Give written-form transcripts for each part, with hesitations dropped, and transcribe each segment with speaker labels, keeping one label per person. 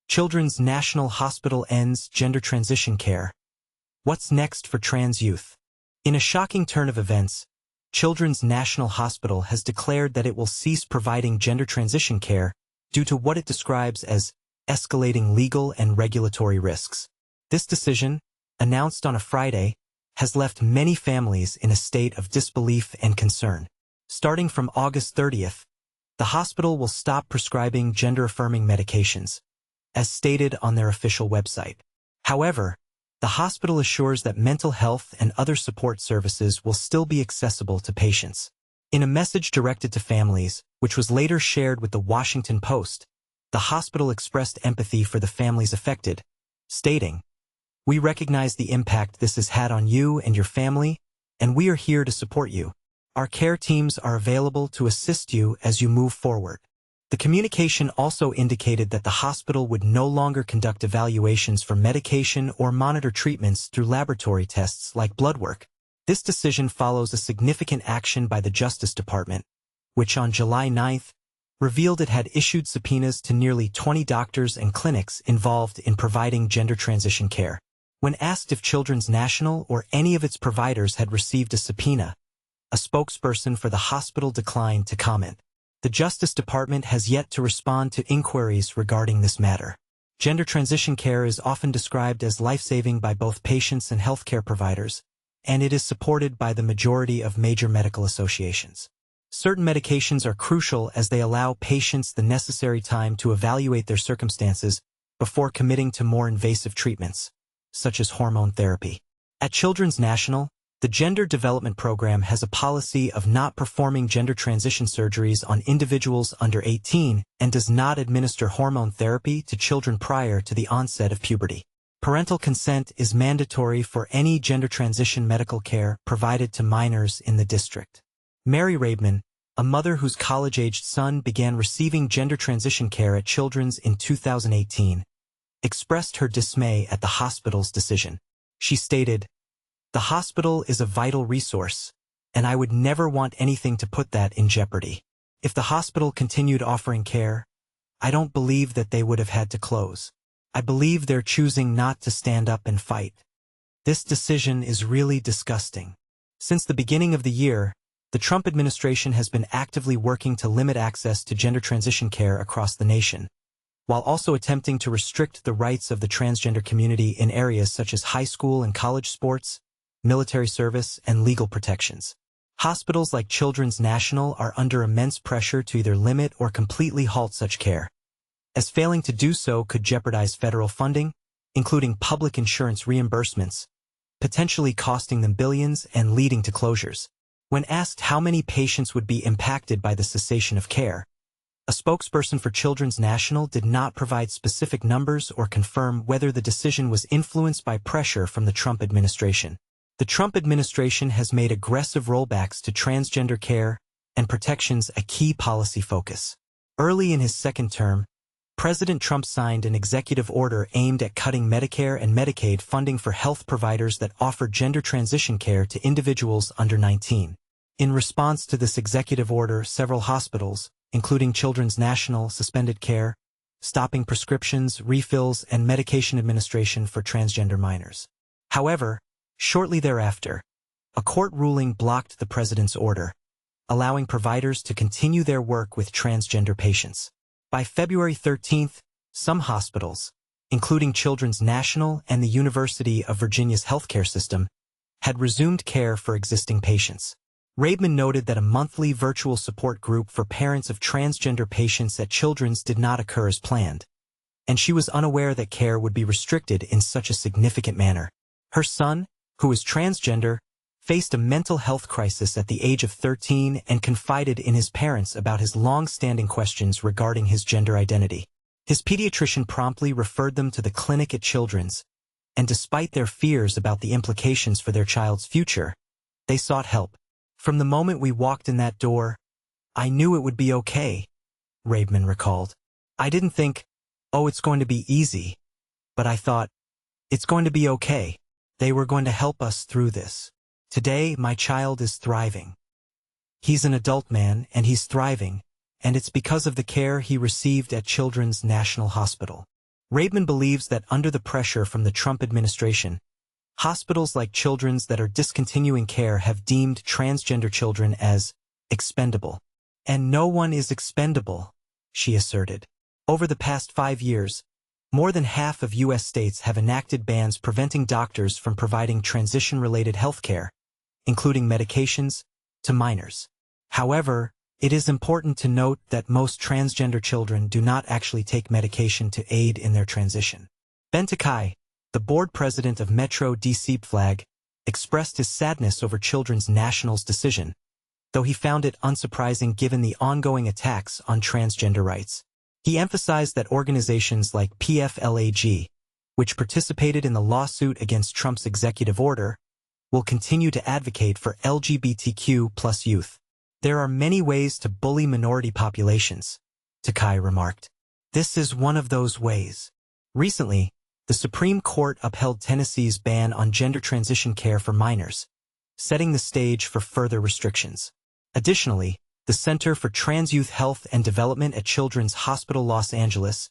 Speaker 1: Children's National Hospital ends gender transition care. What's next for trans youth? In a shocking turn of events, Children's National Hospital has declared that it will cease providing gender transition care due to what it describes as escalating legal and regulatory risks. This decision, announced on a Friday, has left many families in a state of disbelief and concern. Starting from August 30th, the hospital will stop prescribing gender-affirming medications, as stated on their official website. However, the hospital assures that mental health and other support services will still be accessible to patients. In a message directed to families, which was later shared with the Washington Post, the hospital expressed empathy for the families affected, stating, "We recognize the impact this has had on you and your family, and we are here to support you. Our care teams are available to assist you as you move forward." The communication also indicated that the hospital would no longer conduct evaluations for medication or monitor treatments through laboratory tests like blood work. This decision follows a significant action by the Justice Department, which on July 9th revealed it had issued subpoenas to nearly 20 doctors and clinics involved in providing gender transition care. When asked if Children's National or any of its providers had received a subpoena, a spokesperson for the hospital declined to comment. The Justice Department has yet to respond to inquiries regarding this matter. Gender transition care is often described as life-saving by both patients and healthcare providers, and it is supported by the majority of major medical associations. Certain medications are crucial as they allow patients the necessary time to evaluate their circumstances before committing to more invasive treatments, such as hormone therapy. At Children's National, the Gender Development Program has a policy of not performing gender transition surgeries on individuals under 18 and does not administer hormone therapy to children prior to the onset of puberty. Parental consent is mandatory for any gender transition medical care provided to minors in the district. Mary Raibman, a mother whose college-aged son began receiving gender transition care at Children's in 2018, expressed her dismay at the hospital's decision. She stated, "The hospital is a vital resource, and I would never want anything to put that in jeopardy. If the hospital continued offering care, I don't believe that they would have had to close. I believe they're choosing not to stand up and fight. This decision is really disgusting." Since the beginning of the year, the Trump administration has been actively working to limit access to gender transition care across the nation, while also attempting to restrict the rights of the transgender community in areas such as high school and college sports, military service, and legal protections. Hospitals like Children's National are under immense pressure to either limit or completely halt such care, as failing to do so could jeopardize federal funding, including public insurance reimbursements, potentially costing them billions and leading to closures. When asked how many patients would be impacted by the cessation of care, a spokesperson for Children's National did not provide specific numbers or confirm whether the decision was influenced by pressure from the Trump administration. The Trump administration has made aggressive rollbacks to transgender care and protections a key policy focus. Early in his second term, President Trump signed an executive order aimed at cutting Medicare and Medicaid funding for health providers that offer gender transition care to individuals under 19. In response to this executive order, several hospitals, including Children's National, suspended care, stopping prescriptions, refills, and medication administration for transgender minors. However, shortly thereafter, a court ruling blocked the president's order, allowing providers to continue their work with transgender patients. By February 13th, some hospitals, including Children's National and the University of Virginia's healthcare system, had resumed care for existing patients. Raibman noted that a monthly virtual support group for parents of transgender patients at Children's did not occur as planned, and she was unaware that care would be restricted in such a significant manner. Her son, who is transgender, faced a mental health crisis at the age of 13 and confided in his parents about his long-standing questions regarding his gender identity. His pediatrician promptly referred them to the clinic at Children's, and despite their fears about the implications for their child's future, they sought help. "From the moment we walked in that door, I knew it would be okay," Raibman recalled. "I didn't think, oh, it's going to be easy, but I thought, it's going to be okay. They were going to help us through this. Today, my child is thriving. He's an adult man and he's thriving, and it's because of the care he received at Children's National Hospital." Raibman believes that under the pressure from the Trump administration, hospitals like Children's that are discontinuing care have deemed transgender children as expendable. And no one is expendable, she asserted. Over the past 5 years, more than half of U.S. states have enacted bans preventing doctors from providing transition-related health care, including medications, to minors. However, it is important to note that most transgender children do not actually take medication to aid in their transition. Ben Takai, the board president of Metro DC Flag, expressed his sadness over Children's National's decision, though he found it unsurprising given the ongoing attacks on transgender rights. He emphasized that organizations like PFLAG, which participated in the lawsuit against Trump's executive order, will continue to advocate for LGBTQ+ youth. There are many ways to bully minority populations, Takai remarked. This is one of those ways. Recently, the Supreme Court upheld Tennessee's ban on gender transition care for minors, setting the stage for further restrictions. Additionally, the Center for Trans Youth Health and Development at Children's Hospital Los Angeles,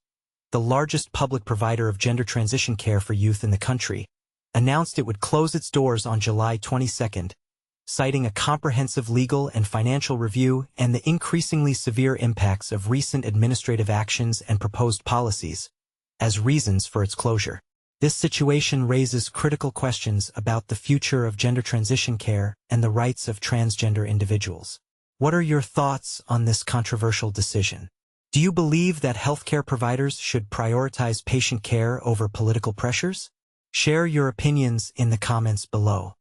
Speaker 1: the largest public provider of gender transition care for youth in the country, announced it would close its doors on July 22, citing a comprehensive legal and financial review and the increasingly severe impacts of recent administrative actions and proposed policies as reasons for its closure. This situation raises critical questions about the future of gender transition care and the rights of transgender individuals. What are your thoughts on this controversial decision? Do you believe that healthcare providers should prioritize patient care over political pressures? Share your opinions in the comments below.